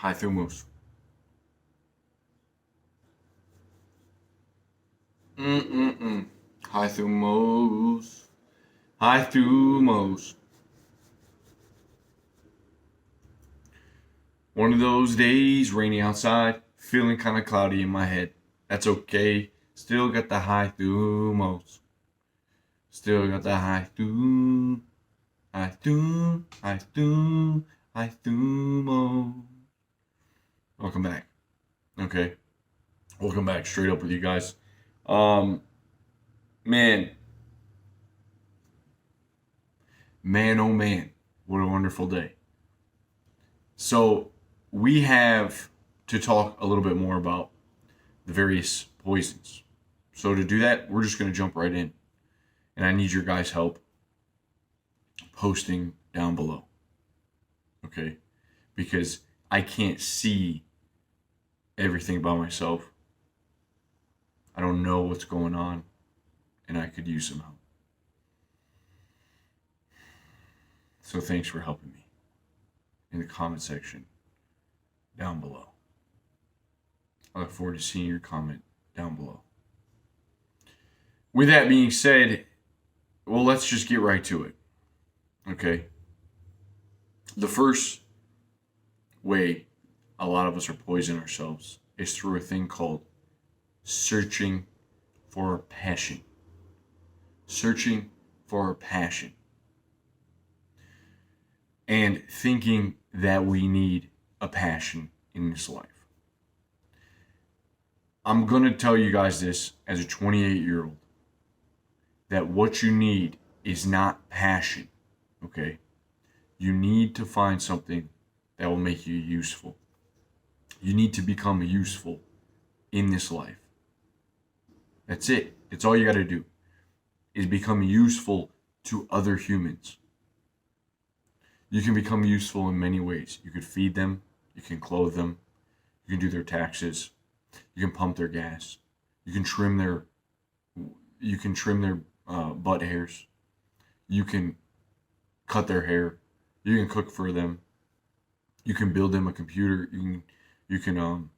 High Thumos. Mm-mm-mm. High Thumos. High Thumos. One of those days, rainy outside, feeling kind of cloudy in my head. That's okay. Still got the high thumos. Still got the high thum. High thum. High thum. High thumo. Welcome back. Okay. Welcome back. Straight up with you guys. Um, man. Man, oh man. What a wonderful day. So, we have to talk a little bit more about the various poisons. So, to do that, we're just going to jump right in. And I need your guys' help posting down below. Okay? Because I can't see everything by myself. I don't know what's going on, and I could use some help. So thanks for helping me in the comment section down below. I look forward to seeing your comment down below. With that being said, well, let's just get right to it. Okay? The first way a lot of us are poisoning ourselves is through a thing called searching for passion. Searching for passion. And thinking that we need a passion in this life. I'm going to tell you guys this as a 28-year-old, that what you need is not passion, okay? You need to find something that will make you useful. You need to become useful in this life. That's it. That's all you got to do, is become useful to other humans. You can become useful in many ways. You could feed them, you can clothe them, you can do their taxes, you can pump their gas, you can trim their butt hairs, you can cut their hair, you can cook for them, you can build them a computer, you can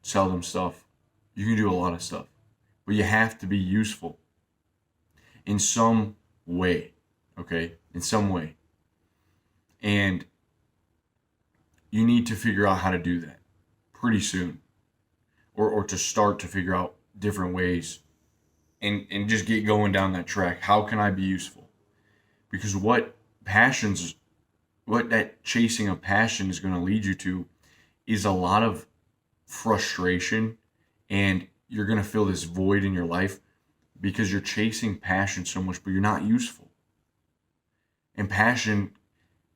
sell them stuff, you can do a lot of stuff, but you have to be useful in some way. Okay, in some way. And you need to figure out how to do that pretty soon. Or to start to figure out different ways and just get going down that track. How can I be useful? Because what that chasing of passion is going to lead you to is a lot of frustration, and you're going to feel this void in your life because you're chasing passion so much, but you're not useful. And passion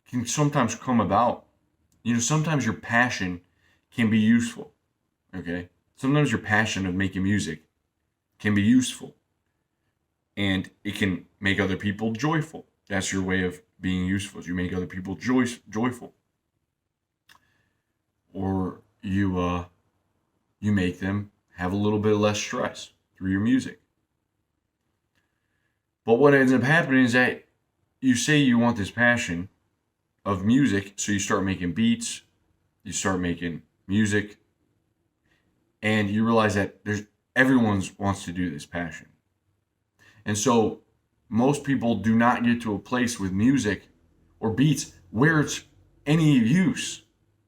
can sometimes come about. Sometimes your passion can be useful. Okay? Sometimes your passion of making music can be useful. And it can make other people joyful. That's your way of being useful. You make other people joyful. Or you make them have a little bit less stress through your music. But what ends up happening is that you say you want this passion of music, so you start making beats, you start making music, and you realize that everyone wants to do this passion. And so most people do not get to a place with music or beats where it's any use,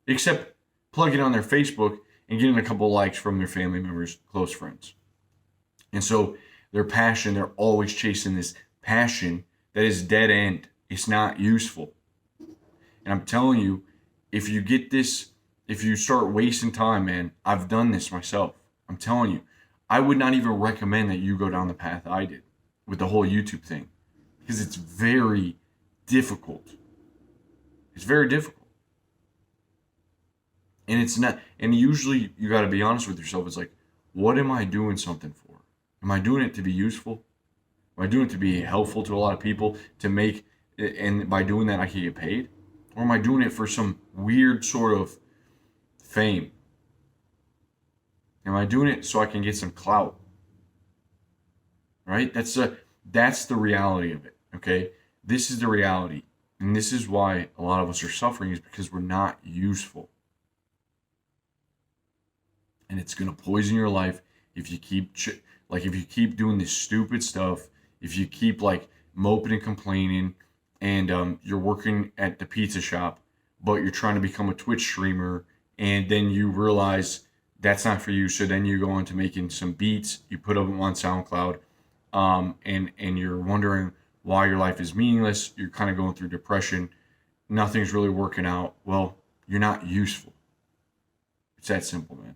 except plugging on their Facebook and getting a couple likes from their family members, close friends. And so their passion, they're always chasing this passion that is dead end. It's not useful. And I'm telling you, if you start wasting time, man, I've done this myself. I'm telling you, I would not even recommend that you go down the path I did with the whole YouTube thing, because it's very difficult. It's very difficult. And it's not, and usually you got to be honest with yourself. It's like, what am I doing something for? Am I doing it to be useful? Am I doing it to be helpful to a lot of people, and by doing that I can get paid? Or am I doing it for some weird sort of fame? Am I doing it so I can get some clout? Right? That's the reality of it, okay? This is the reality. And this is why a lot of us are suffering, is because we're not useful. And it's going to poison your life if you keep if you keep doing this stupid stuff, if you keep like moping and complaining, and you're working at the pizza shop, but you're trying to become a Twitch streamer, and then you realize that's not for you. So then you go into making some beats, you put them on SoundCloud, and you're wondering why your life is meaningless. You're kind of going through depression. Nothing's really working out. Well, you're not useful. It's that simple, man.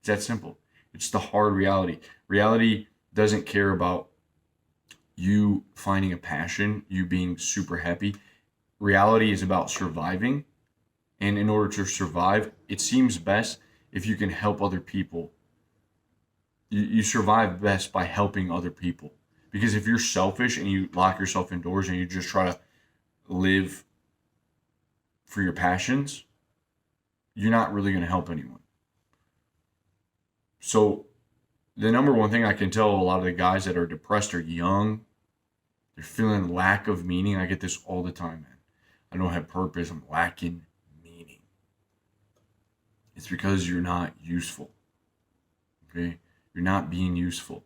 It's that simple. It's the hard reality. Reality doesn't care about you finding a passion, you being super happy. Reality is about surviving. And in order to survive, it seems best if you can help other people. You survive best by helping other people. Because if you're selfish and you lock yourself indoors and you just try to live for your passions, you're not really going to help anyone. So the number one thing I can tell a lot of the guys that are depressed are young. They're feeling lack of meaning. I get this all the time, man. I don't have purpose. I'm lacking meaning. It's because you're not useful. Okay? You're not being useful.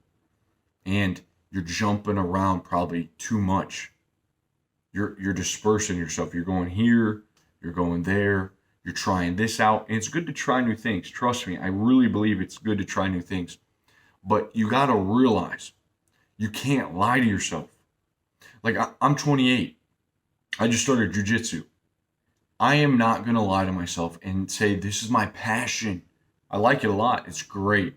And you're jumping around probably too much. You're dispersing yourself. You're going here, you're going there, you're trying this out. And it's good to try new things. Trust me, I really believe it's good to try new things. But you got to realize you can't lie to yourself. Like, I'm 28. I just started jujitsu. I am not going to lie to myself and say, this is my passion. I like it a lot. It's great.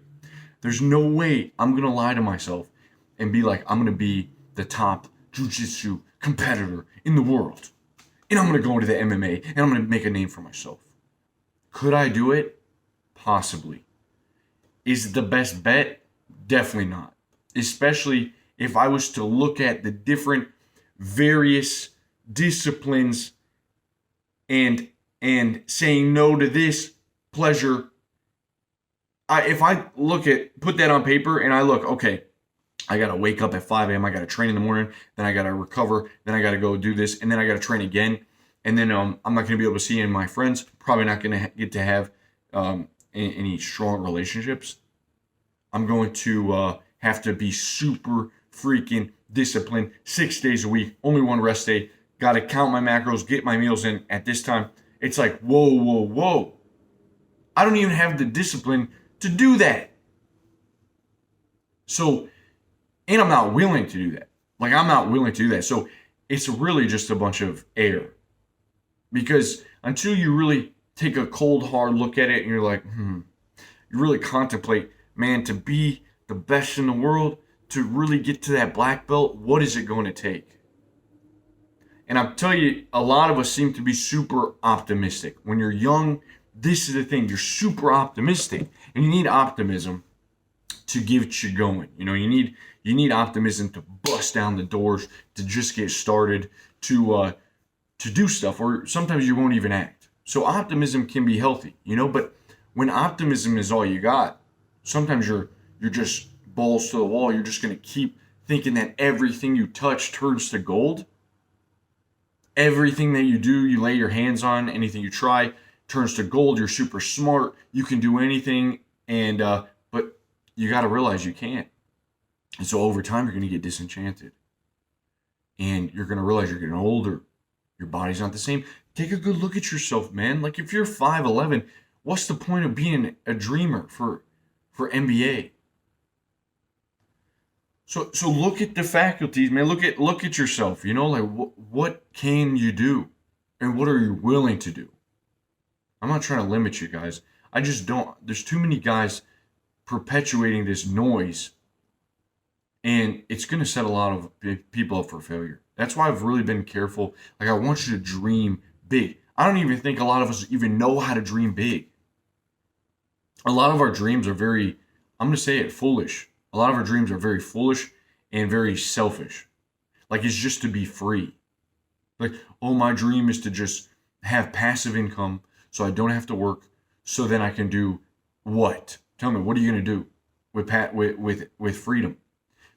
There's no way I'm going to lie to myself and be like, I'm going to be the top jujitsu competitor in the world. And I'm going to go into the MMA and I'm going to make a name for myself. Could I do it? Possibly. Is it the best bet? Definitely not. Especially if I was to look at the different various disciplines and saying no to this pleasure. If I put that on paper and I look, okay, I got to wake up at 5 a.m. I got to train in the morning. Then I got to recover. Then I got to go do this. And then I got to train again. And then I'm not going to be able to see any of my friends. Probably not going to get to have any strong relationships. I'm going to have to be super freaking disciplined 6 days a week. Only one rest day. Got to count my macros, get my meals in at this time. It's like, whoa. I don't even have the discipline to do that. So, and I'm not willing to do that. Like, I'm not willing to do that. So it's really just a bunch of air. Because until you really take a cold, hard look at it and you're like, you really contemplate, man, to be the best in the world, to really get to that black belt, what is it going to take? And I'll tell you, a lot of us seem to be super optimistic. When you're young, this is the thing. You're super optimistic. And you need optimism to get you going. You know, you need optimism to bust down the doors, to just get started, to do stuff, or sometimes you won't even act. So optimism can be healthy, you know, but when optimism is all you got, sometimes you're just balls to the wall. You're just going to keep thinking that everything you touch turns to gold. Everything that you do, you lay your hands on, anything you try turns to gold. You're super smart. You can do anything, and but you got to realize you can't. And so over time, you're going to get disenchanted. And you're going to realize you're getting older. Your body's not the same. Take a good look at yourself, man. Like, if you're 5'11", what's the point of being a dreamer for NBA? So look at the faculties, man. Look at yourself. You know, like, what can you do, and what are you willing to do? I'm not trying to limit you guys. I just don't. There's too many guys perpetuating this noise, and it's going to set a lot of people up for failure. That's why I've really been careful. Like, I want you to dream big. I don't even think a lot of us even know how to dream big. A lot of our dreams are very, I'm going to say it, foolish. A lot of our dreams are very foolish and very selfish. Like, it's just to be free. Like, oh, my dream is to just have passive income so I don't have to work, so then I can do what? Tell me, what are you going to do with freedom?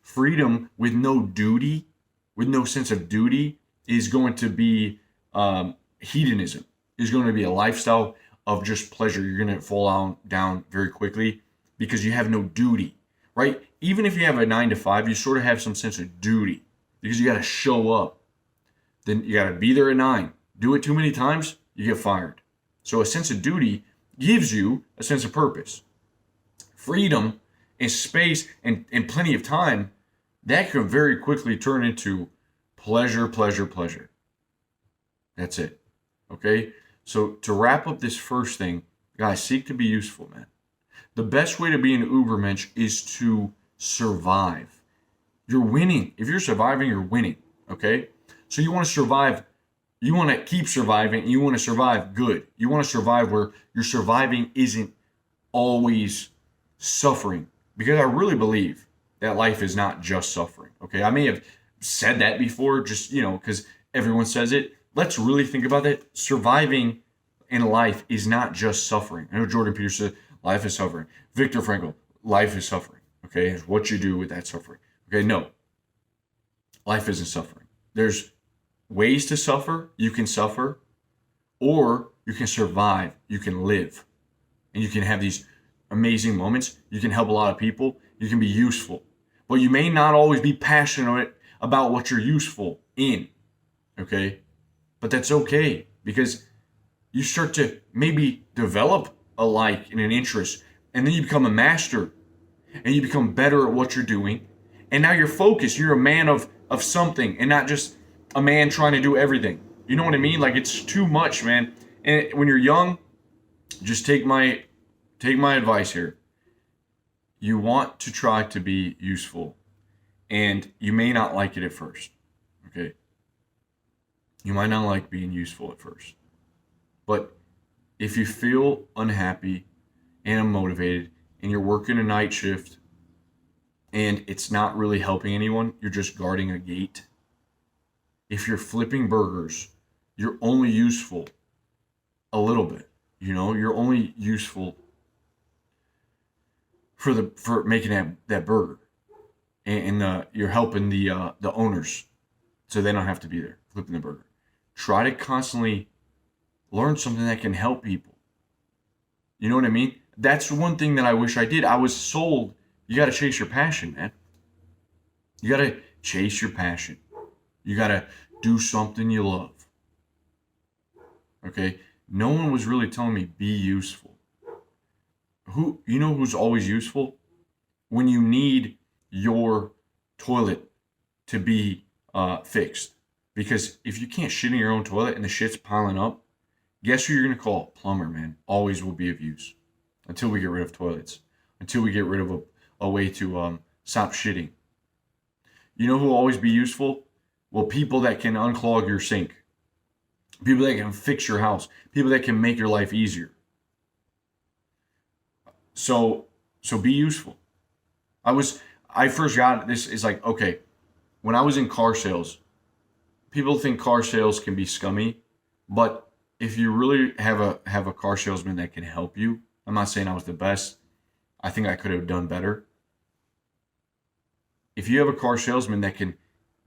Freedom with no duty, with no sense of duty, is going to be hedonism is going to be a lifestyle of just pleasure. You're going to fall down very quickly because you have no duty, right? Even if you have a 9 to 5, you sort of have some sense of duty because you got to show up. Then you got to be there at 9. Do it too many times, you get fired. So a sense of duty gives you a sense of purpose. Freedom and space and plenty of time, that can very quickly turn into pleasure, pleasure, pleasure. That's it. Okay? So to wrap up this first thing, guys, seek to be useful, man. The best way to be an Ubermensch is to survive. You're winning. If you're surviving, you're winning. Okay? So you want to survive. You want to keep surviving. You want to survive good. You want to survive where your surviving isn't always suffering. Because I really believe that life is not just suffering. Okay? I may have said that before, just, because everyone says it. Let's really think about that. Surviving in life is not just suffering. I know Jordan Peterson said life is suffering. Viktor Frankl, life is suffering. Okay? It's what you do with that suffering. Okay? No. Life isn't suffering. There's ways to suffer. You can suffer, or you can survive. You can live, and you can have these amazing moments. You can help a lot of people. You can be useful, but you may not always be passionate about what you're useful in. Okay, but that's okay because you start to maybe develop a like and an interest, and then you become a master, and you become better at what you're doing, and now you're focused. You're a man of something, and not just a man trying to do everything. You know what I mean? Like, it's too much, man. And when you're young, just take my advice here. You want to try to be useful, and you may not like it at first. Okay? You might not like being useful at first. But if you feel unhappy and unmotivated and you're working a night shift and it's not really helping anyone, you're just guarding a gate. If you're flipping burgers, you're only useful a little bit. You're only useful for making that burger, and you're helping the owners, so they don't have to be there flipping the burger. Try to constantly learn something that can help people. You know what I mean? That's one thing that I wish I did. I was sold. You got to chase your passion, man. You got to chase your passion. You got to do something you love. Okay? No one was really telling me be useful. Who's always useful? When you need your toilet to be fixed. Because if you can't shit in your own toilet and the shit's piling up, guess who you're going to call? Plumber, man. Always will be of use. Until we get rid of toilets. Until we get rid of a way to stop shitting. You know who will always be useful? Well, people that can unclog your sink. People that can fix your house. People that can make your life easier. So be useful. I first got this, is like, okay, when I was in car sales, people think car sales can be scummy, but if you really have a car salesman that can help you, I'm not saying I was the best. I think I could have done better. If you have a car salesman that can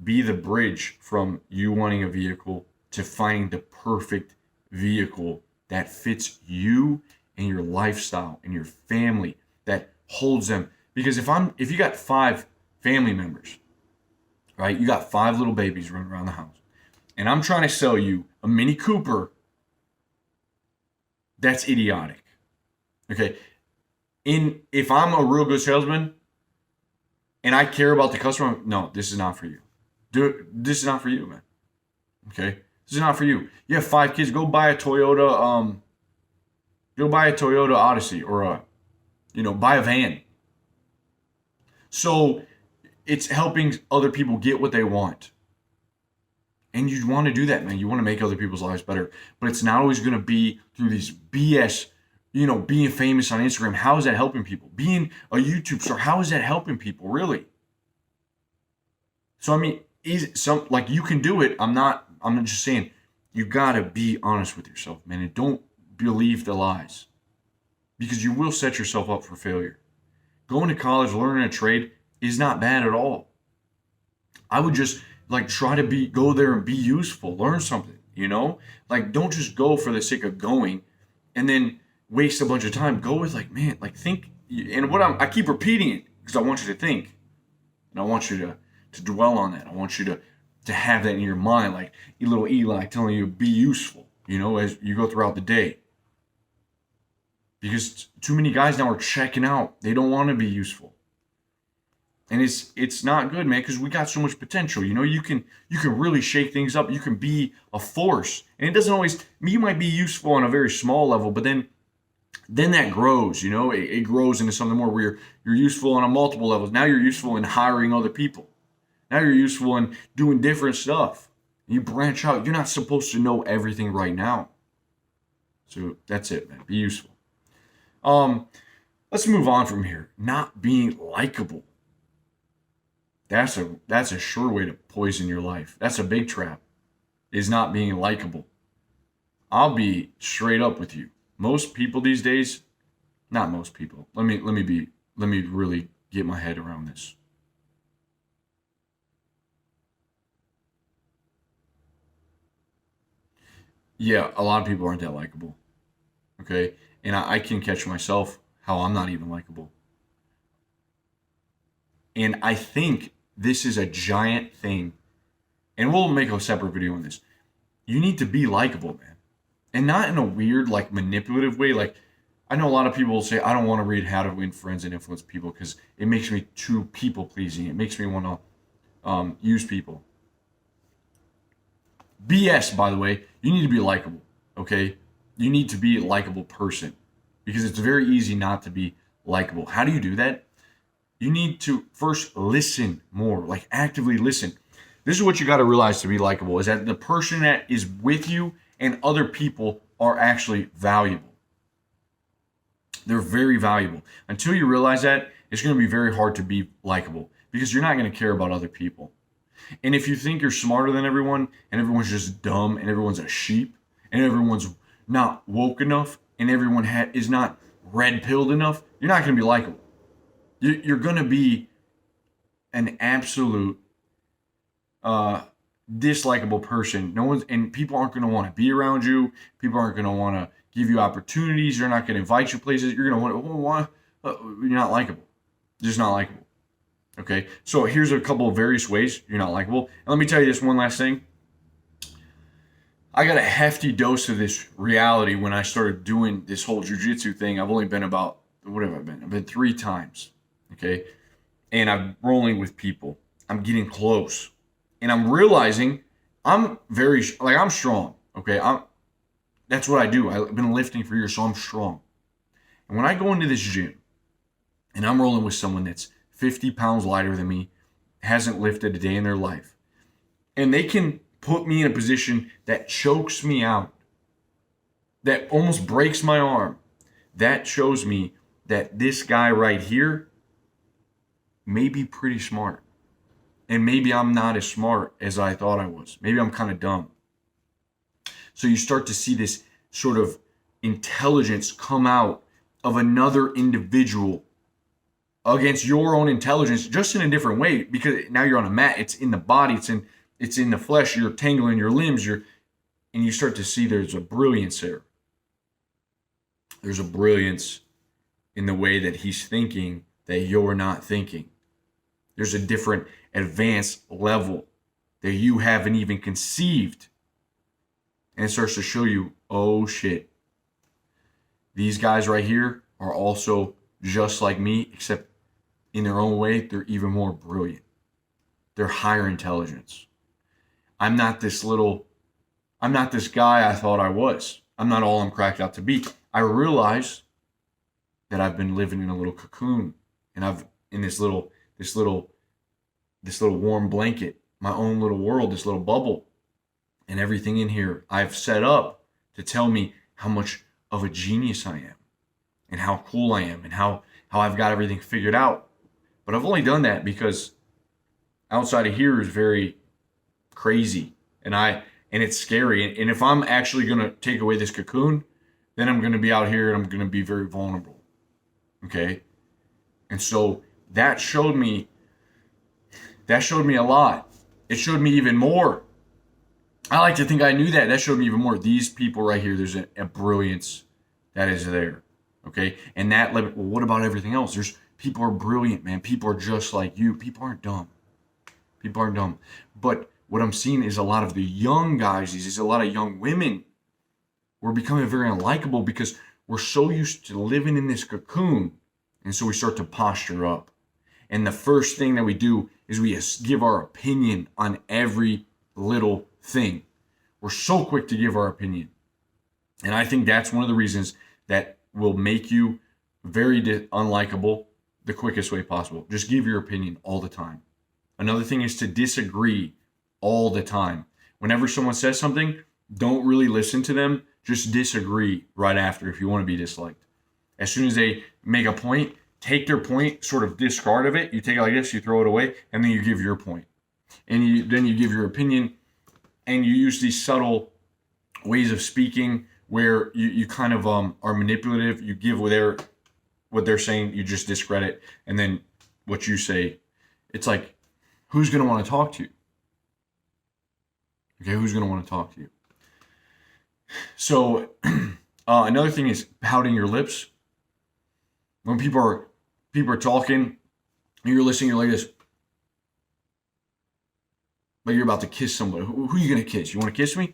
be the bridge from you wanting a vehicle to finding the perfect vehicle that fits you and your lifestyle and your family, that holds them. Because if you got 5 family members, right? You got 5 little babies running around the house, and I'm trying to sell you a Mini Cooper, that's idiotic. Okay? If I'm a real good salesman and I care about the customer, no, this is not for you. This is not for you, man. Okay? This is not for you. You have 5 kids, go buy a Toyota, Odyssey, or buy a van. So it's helping other people get what they want. And you want to do that, man. You want to make other people's lives better. But it's not always going to be through these BS, being famous on Instagram. How is that helping people? Being a YouTube star, how is that helping people, really? So, I mean, you can do it. I'm not just saying, you got to be honest with yourself, man. And don't believe the lies. Because you will set yourself up for failure. Going to college, learning a trade is not bad at all. I would just try to go there and be useful, learn something. you know? Like, don't just go for the sake of going and then waste a bunch of time. Go with like, man, like think. And I keep repeating it because I want you to think, and I want you to dwell on that. I want you to have that in your mind, like little Eli telling you be useful, you know, as you go throughout the day. Because too many guys now are checking out. They don't want to be useful. And it's not good, man, because we got so much potential. You know, you can really shake things up. You can be a force. And it doesn't always, you might be useful on a very small level, but then that grows, you know, it grows into something more where you're useful on a multiple levels. Now you're useful in hiring other people. Now you're useful in doing different stuff. You branch out. You're not supposed to know everything right now. So that's it, man. Be useful. Um, let's move on from here. Not being likable. That's a sure way to poison your life. That's a big trap. Is not being likable. I'll be straight up with you. Most people these days, not most people. Let me really get my head around this. Yeah, a lot of people aren't that likable. Okay, and I can catch myself how I'm not even likable. And I think this is a giant thing. And we'll make a separate video on this. You need to be likable, man. And not in a weird, like manipulative way. Like, I know a lot of people will say, I don't want to read How to Win Friends and Influence People because it makes me too people pleasing. It makes me want to use people. BS, by the way, you need to be likable, okay? You need to be a likable person because it's very easy not to be likable. How do you do that? You need to first listen more, like actively listen. This is what you got to realize to be likable is that the person that is with you and other people are actually valuable. They're very valuable. Until you realize that, it's going to be very hard to be likable because you're not going to care about other people. And if you think you're smarter than everyone and everyone's just dumb and everyone's a sheep and everyone's not woke enough and everyone is not red pilled enough, you're not going to be likable. You're going to be an absolute dislikable person. No one's and people aren't going to want to be around you. People aren't going to want to give you opportunities. They're not going to invite you places. You're going to want. You're not likable. You're just not likable. Okay. So here's a couple of various ways you're not likable. And let me tell you this one last thing. I got a hefty dose of this reality when I started doing this whole jujitsu thing. I've only been about what have I been? I've been 3 times. Okay. And I'm rolling with people. I'm getting close. And I'm realizing I'm I'm strong. Okay. That's what I do. I've been lifting for years, so I'm strong. And when I go into this gym and I'm rolling with someone that's 50 pounds lighter than me, hasn't lifted a day in their life, and they can put me in a position that chokes me out, that almost breaks my arm, that shows me that this guy right here may be pretty smart. And maybe I'm not as smart as I thought I was. Maybe I'm kind of dumb. So you start to see this sort of intelligence come out of another individual against your own intelligence, just in a different way, because now you're on a mat. It's in the body. It's in the flesh. You're tangling your limbs. And you start to see there's a brilliance there. There's a brilliance in the way that he's thinking that you're not thinking. There's a different advanced level that you haven't even conceived. And it starts to show you, oh shit, these guys right here are also just like me, except in their own way, they're even more brilliant. They're higher intelligence. I'm not this guy I thought I was. I'm not all I'm cracked out to be. I realize that I've been living in a little cocoon and I've in this little warm blanket, my own little world, this little bubble. And everything in here I've set up to tell me how much of a genius I am and how cool I am and how I've got everything figured out. But I've only done that because outside of here is very crazy and it's scary. And if I'm actually going to take away this cocoon, then I'm going to be out here and I'm going to be very vulnerable. Okay? And so that showed me a lot. It showed me even more I like to think I knew that. That showed me even more. These people right here, there's a brilliance that is there. Okay. And that, well, what about everything else? There's people are brilliant, man. People are just like you. People aren't dumb. People aren't dumb. But what I'm seeing is a lot of the young guys, these a lot of young women, we're becoming very unlikable because we're so used to living in this cocoon. And so we start to posture up. And the first thing that we do is we give our opinion on every little thing. We're so quick to give our opinion. And I think that's one of the reasons that will make you very unlikable the quickest way possible. Just give your opinion all the time. Another thing is to disagree all the time. Whenever someone says something, don't really listen to them. Just disagree right after if you want to be disliked. As soon as they make a point, take their point, sort of discard of it. You take it like this, you throw it away, and then you give your point. And then you give your opinion, and you use these subtle ways of speaking where you kind of are manipulative. You give what they're saying, you just discredit, and then what you say, it's like, who's going to want to talk to you? Okay, who's going to want to talk to you? So another thing is pouting your lips. When people are talking, and you're listening, you're like this. But you're about to kiss somebody. Who are you going to kiss? You want to kiss me?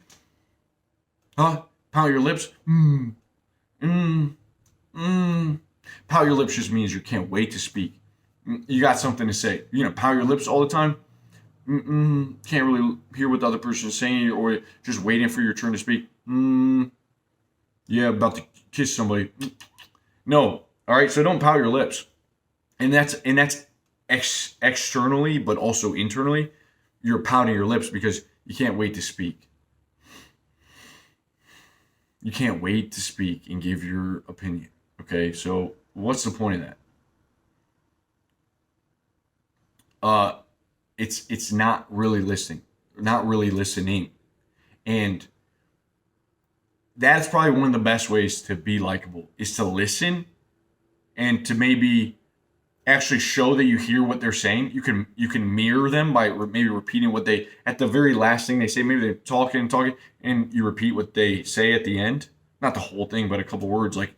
Huh? Pout your lips? Pout your lips just means you can't wait to speak. You got something to say. You're going to pout your lips all the time? Can't really hear what the other person is saying, or just waiting for your turn to speak. Yeah, about to kiss somebody. No. All right, so don't pout your lips. And that's externally, but also internally. You're pouting your lips because you can't wait to speak. You can't wait to speak and give your opinion. Okay, so what's the point of that? It's not really listening, and that's probably one of the best ways to be likable is to listen and to maybe actually show that you hear what they're saying. You can mirror them by maybe repeating what they, at the very last thing they say. Maybe they're talking, and you repeat what they say at the end. Not the whole thing, but a couple words. Like,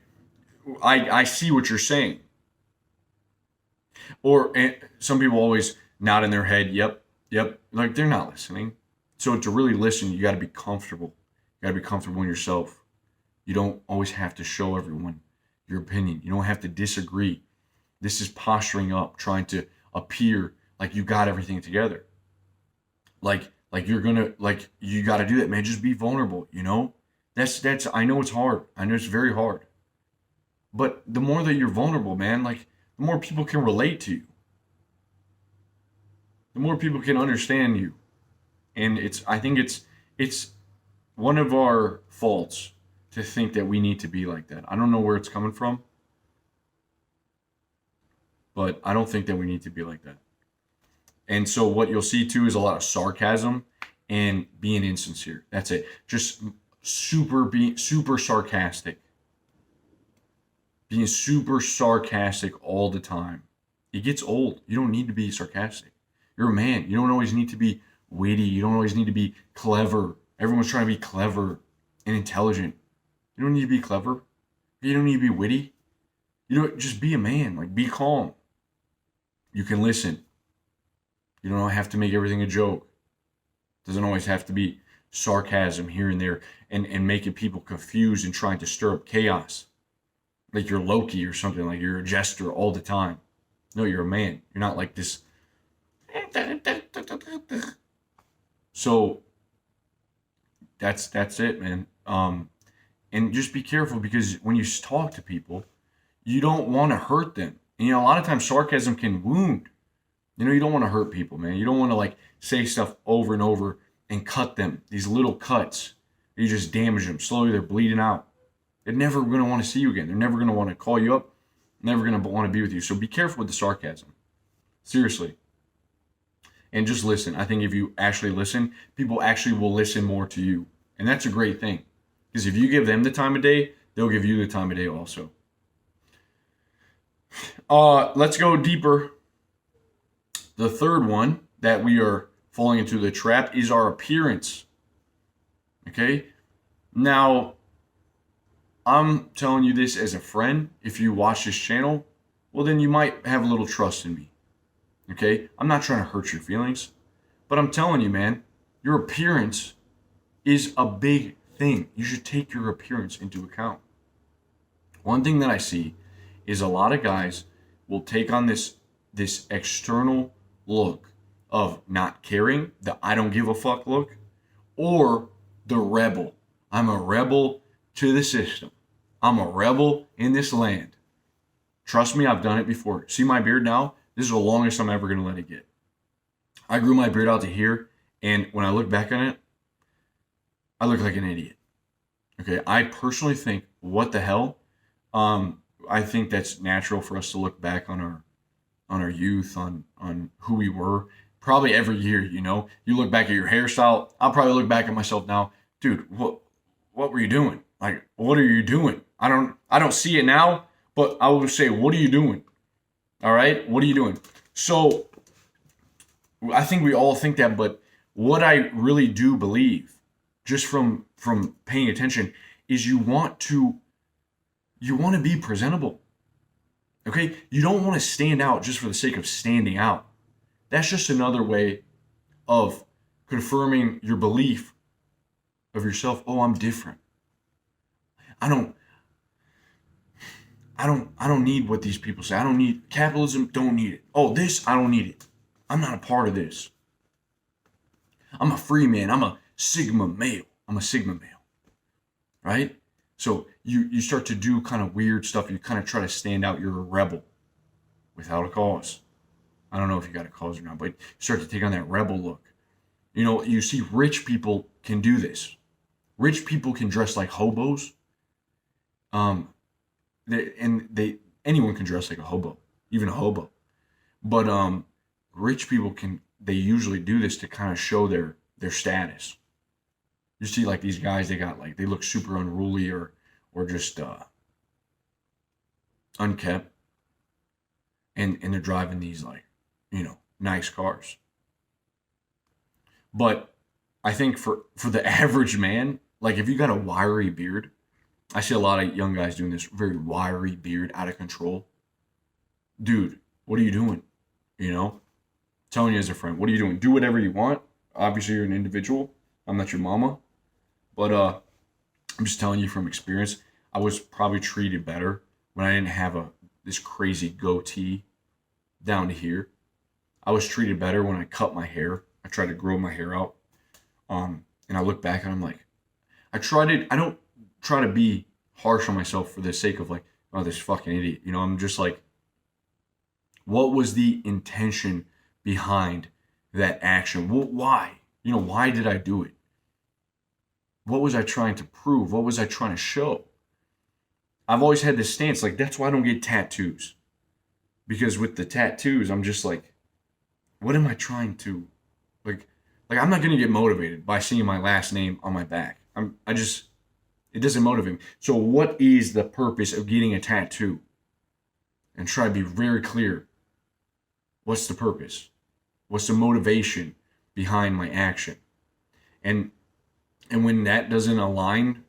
I see what you're saying. Or some people always nod in their head, yep. Like, they're not listening. So to really listen, you got to be comfortable. You got to be comfortable in yourself. You don't always have to show everyone your opinion. You don't have to disagree. This is posturing up, trying to appear like you got everything together. Like you're gonna, like, you got to do that, man. Just be vulnerable. That's. I know it's hard. I know it's very hard. But the more that you're vulnerable, man, like, the more people can relate to you. The more people can understand you. And I think it's one of our faults to think that we need to be like that. I don't know where it's coming from, but I don't think that we need to be like that. And so what you'll see too is a lot of sarcasm and being insincere. That's it. Just being super sarcastic. Being super sarcastic all the time. It gets old. You don't need to be sarcastic. You're a man. You don't always need to be witty. You don't always need to be clever. Everyone's trying to be clever and intelligent. You don't need to be clever. You don't need to be witty. Just be a man. Like, be calm. You can listen. You don't have to make everything a joke. It doesn't always have to be sarcasm here and there and making people confused and trying to stir up chaos. Like you're Loki or something, like you're a jester all the time. No, you're a man. You're not like this. So that's it, man. And just be careful, because when you talk to people, you don't want to hurt them. And, a lot of times sarcasm can wound. You don't want to hurt people, man. You don't want to, like, say stuff over and over and cut them. These little cuts, you just damage them. Slowly they're bleeding out. They're never going to want to see you again. They're never going to want to call you up. Never going to want to be with you. So be careful with the sarcasm. Seriously. And just listen. I think if you actually listen, people actually will listen more to you. And that's a great thing. Because if you give them the time of day, they'll give you the time of day also. Let's go deeper. The third one that we are falling into the trap is our appearance. Okay? Now, I'm telling you this as a friend. If you watch this channel, well, then you might have a little trust in me. Okay? I'm not trying to hurt your feelings, but I'm telling you, man, your appearance is a big thing. You should take your appearance into account. One thing that I see is a lot of guys will take on this external look of not caring, the I don't give a fuck look, or the rebel. I'm a rebel to the system. I'm a rebel in this land. Trust me, I've done it before. See my beard now? This is the longest I'm ever going to let it get. I grew my beard out to here, and when I look back on it, I look like an idiot. Okay, I personally think, what the hell? I think that's natural for us to look back on our youth, on who we were. Probably every year, you look back at your hairstyle. I'll probably look back at myself now, dude. What were you doing? Like, what are you doing? I don't see it now, but I will say, what are you doing? All right, what are you doing? So I think we all think that, but what I really do believe, just from paying attention, is you want to be presentable. Okay? You don't want to stand out just for the sake of standing out. That's just another way of confirming your belief of yourself. Oh, I'm different. I don't need what these people say. I don't need capitalism, don't need it. Oh, this, I don't need it. I'm not a part of this. I'm a free man. I'm a sigma male. Right? So you start to do kind of weird stuff. You kind of try to stand out. You're a rebel without a cause. I don't know if you got a cause or not, but you start to take on that rebel look. You see rich people can do this. Rich people can dress like hobos. Anyone can dress like a hobo, even a hobo. But rich people they usually do this to kind of show their status. You see, like, these guys, they look super unruly or just unkept, and they're driving these, like, nice cars. But I think for the average man, like, if you got a wiry beard, I see a lot of young guys doing this very wiry beard, out of control. Dude, what are you doing? Telling you as a friend, what are you doing? Do whatever you want. Obviously, you're an individual. I'm not your mama. But I'm just telling you from experience, I was probably treated better when I didn't have this crazy goatee down to here. I was treated better when I cut my hair. I tried to grow my hair out. And I look back and I'm like, I don't try to be harsh on myself for the sake of, like, oh, this fucking idiot. I'm just like, what was the intention behind that action? Why? Why did I do it? What was I trying to prove? What was I trying to show? I've always had this stance, like, that's why I don't get tattoos. Because with the tattoos, I'm just like, what am I trying to, like I'm not going to get motivated by seeing my last name on my back. It doesn't motivate me. So what is the purpose of getting a tattoo? And try to be very clear. What's the purpose? What's the motivation behind my action? And when that doesn't align,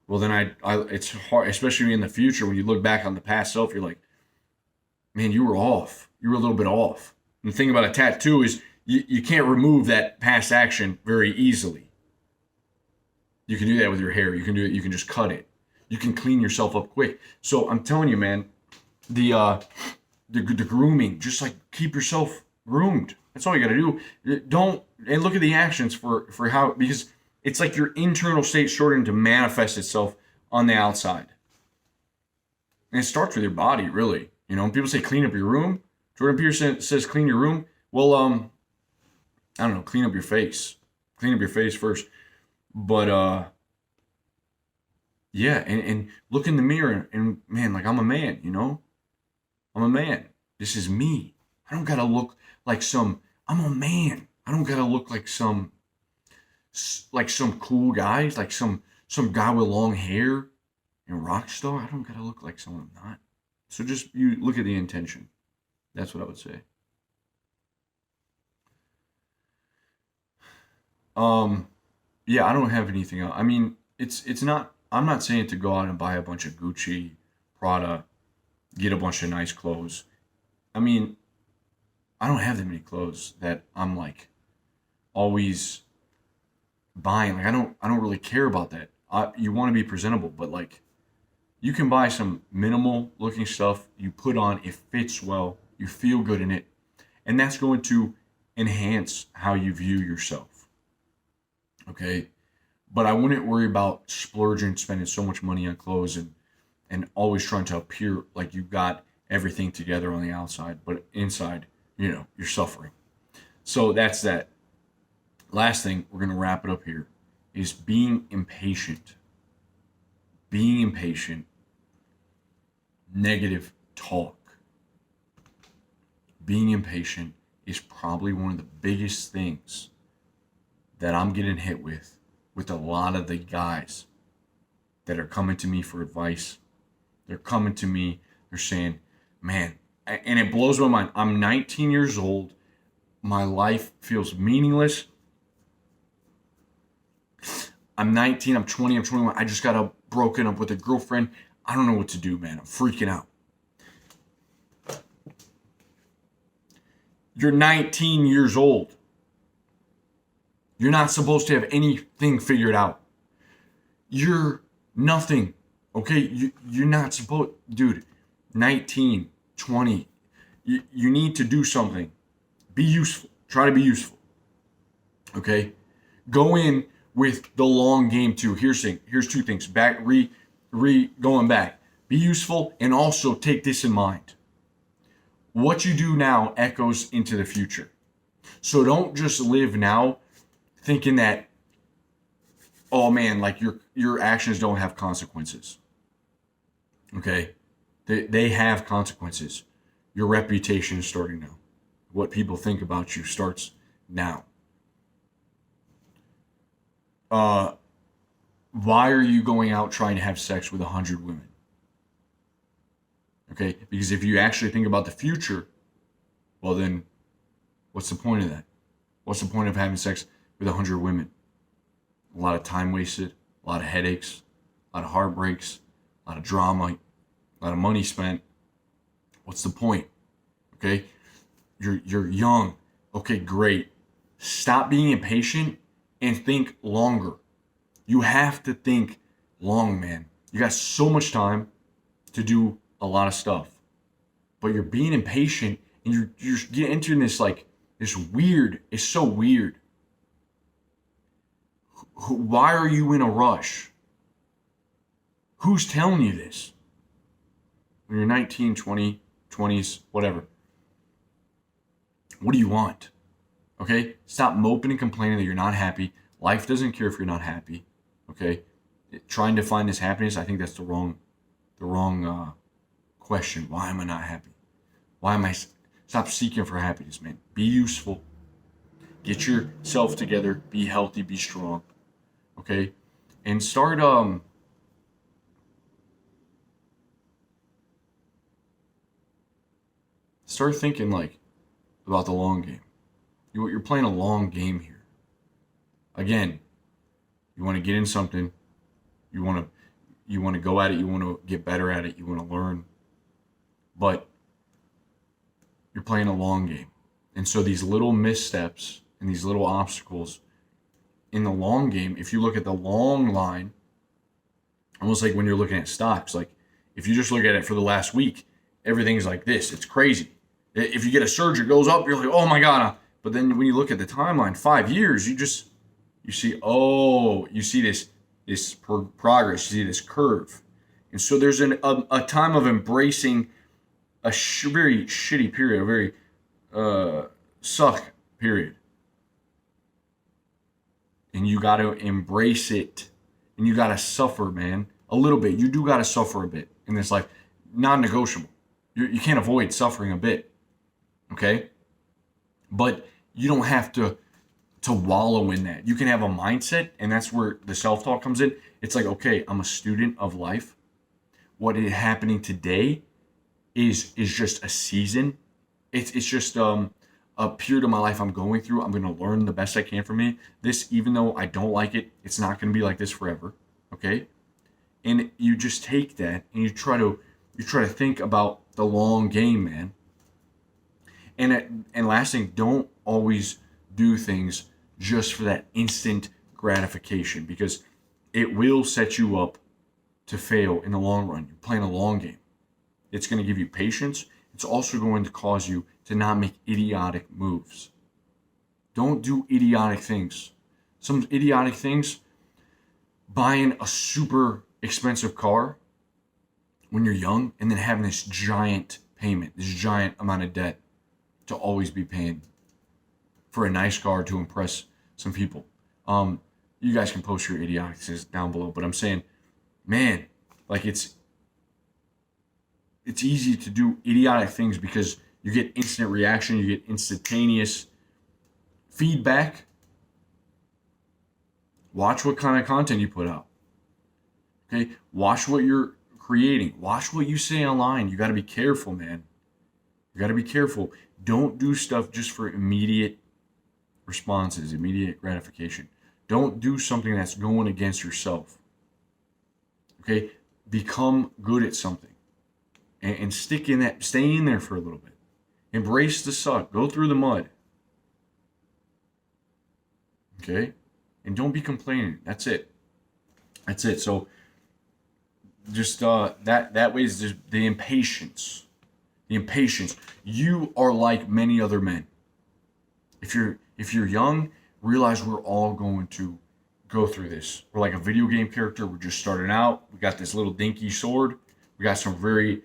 well, then it's hard, especially in the future, when you look back on the past self, you're like, man, you were off. You were a little bit off. And the thing about a tattoo is you can't remove that past action very easily. You can do that with your hair. You can do it. You can just cut it. You can clean yourself up quick. So I'm telling you, man, the grooming, just, like, keep yourself groomed. That's all you got to do. And look at the actions for how, because it's like your internal state starting to manifest itself on the outside. And it starts with your body, really. When people say clean up your room, Jordan Peterson says clean your room. Well, I don't know, clean up your face. Clean up your face first. But yeah, and look in the mirror and man, like, I'm a man, I'm a man. This is me. I don't gotta look like I'm a man. I don't gotta look like some cool guys, like some guy with long hair and rock star. I don't gotta look like someone I'm not. So just, you look at the intention. That's what I would say. yeah, I don't have anything else. I mean, it's not. I'm not saying to go out and buy a bunch of Gucci, Prada, get a bunch of nice clothes. I mean, I don't have that many clothes that I'm like always buying. Like I don't really care about that. You want to be presentable, but like you can buy some minimal looking stuff. You put on, it fits well. You feel good in it, and that's going to enhance how you view yourself. Okay, but I wouldn't worry about splurging, spending so much money on clothes and always trying to appear like you got everything together on the outside, but inside, you're suffering. So that's that. Last thing, we're going to wrap it up here, is being impatient. Being impatient, negative talk. Being impatient is probably one of the biggest things that I'm getting hit with a lot of the guys that are coming to me for advice. They're coming to me, they're saying, man, and it blows my mind. I'm 19 years old. My life feels meaningless. I'm 19, I'm 20, I'm 21. I just got broken up with a girlfriend. I don't know what to do, man. I'm freaking out. You're 19 years old. You're not supposed to have anything figured out. You're nothing. Okay? You're not supposed, dude, 19, 20. You need to do something. Be useful. Try to be useful. Okay? Go in with the long game too. Here's two things. Going back. Be useful, and also take this in mind. What you do now echoes into the future. So don't just live now thinking that, oh man, like your actions don't have consequences. Okay? They have consequences. Your reputation is starting now. What people think about you starts now. Why are you going out trying to have sex with 100 women? Okay? Because if you actually think about the future, well then, what's the point of that? What's the point of having sex with 100 women? A lot of time wasted, a lot of headaches, a lot of heartbreaks, a lot of drama, a lot of money spent. What's the point? Okay? You're young. Okay, great. Stop being impatient and think longer. You have to think long, man. You got so much time to do a lot of stuff. But you're being impatient and you're getting into this weird, it's so weird. Why are you in a rush? Who's telling you this? When you're 19, 20, 20s, whatever. What do you want? Okay? Stop moping and complaining that you're not happy. Life doesn't care if you're not happy. Okay? Trying to find this happiness, I think that's the wrong question. Why am I not happy? Stop seeking for happiness, man. Be useful. Get yourself together. Be healthy. Be strong. Okay? And start thinking about the long game. You're playing a long game here. Again, you want to get in something. You want to go at it. You want to get better at it. You want to learn. But you're playing a long game. And so these little missteps and these little obstacles in the long game, if you look at the long line, almost like when you're looking at stocks, like if you just look at it for the last week, everything's like this. It's crazy. If you get a surge, it goes up. You're like, oh my God. But then when you look at the timeline, 5 years, you see this progress. You see this curve. And so there's a time of embracing a very shitty period, a very suck period. And you got to embrace it. And you got to suffer, man. A little bit. You do got to suffer a bit in this life. Non-negotiable. You can't avoid suffering a bit. Okay? But you don't have to wallow in that. You can have a mindset, and that's where the self-talk comes in. It's like, okay, I'm a student of life. What is happening today is just a season. It's just a period of my life I'm going through. I'm going to learn the best I can from it. This, even though I don't like it, it's not going to be like this forever. Okay? And you just take that and you try to think about the long game, man. And last thing, don't always do things just for that instant gratification, because it will set you up to fail in the long run. You're playing a long game. It's going to give you patience. It's also going to cause you to not make idiotic moves. Don't do idiotic things. Some idiotic things, buying a super expensive car when you're young and then having this giant payment, this giant amount of debt to always be paying for a nice car to impress some people. You guys can post your idiocies down below, but I'm saying, man, like it's easy to do idiotic things because you get instant reaction, you get instantaneous feedback. Watch what kind of content you put out. Okay? Watch what you're creating. Watch what you say online. You got to be careful, man. You got to be careful. Don't do stuff just for immediate responses, immediate gratification. Don't do something that's going against yourself. Okay? Become good at something. And stick in that, stay in there for a little bit. Embrace the suck. Go through the mud. Okay? And don't be complaining. That's it. That's it. So just that way is just the impatience. The impatience. You are like many other men. If you're young, realize we're all going to go through this. We're like a video game character. We're just starting out. We got this little dinky sword. We got some we're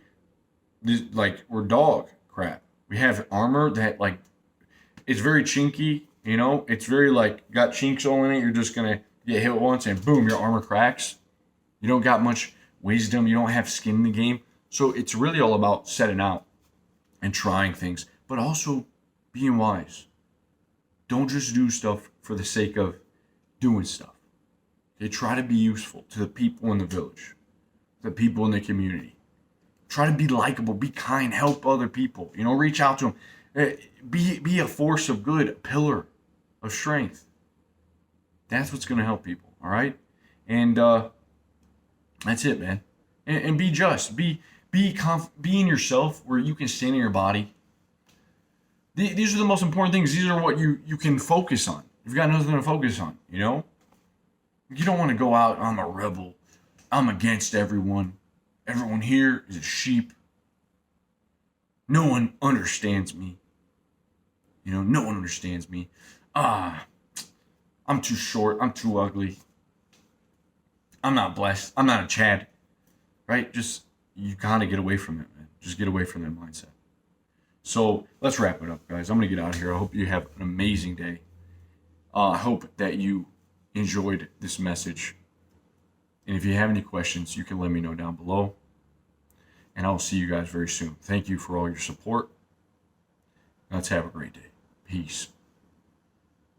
dog crap. We have armor that like it's very chinky, you know. It's very like got chinks all in it. You're just gonna get hit once and boom, your armor cracks. You don't got much wisdom. You don't have skin in the game. So it's really all about setting out and trying things, but also being wise. Don't just do stuff for the sake of doing stuff. Okay, try to be useful to the people in the village, the people in the community. Try to be likable, be kind, help other people. You know, reach out to them. Be a force of good, a pillar of strength. That's what's going to help people, all right? And that's it, man. And be just. Be in yourself where you can stand in your body. These are the most important things. These are what you can focus on. You've got nothing to focus on, you know? You don't want to go out, I'm a rebel. I'm against everyone. Everyone here is a sheep. No one understands me. You know, no one understands me. I'm too short. I'm too ugly. I'm not blessed. I'm not a Chad. Right? Just, you gotta get away from it, man. Just get away from that mindset. So, let's wrap it up, guys. I'm gonna get out of here. I hope you have an amazing day. I hope that you enjoyed this message. And if you have any questions, you can let me know down below. And I'll see you guys very soon. Thank you for all your support. Let's have a great day. Peace.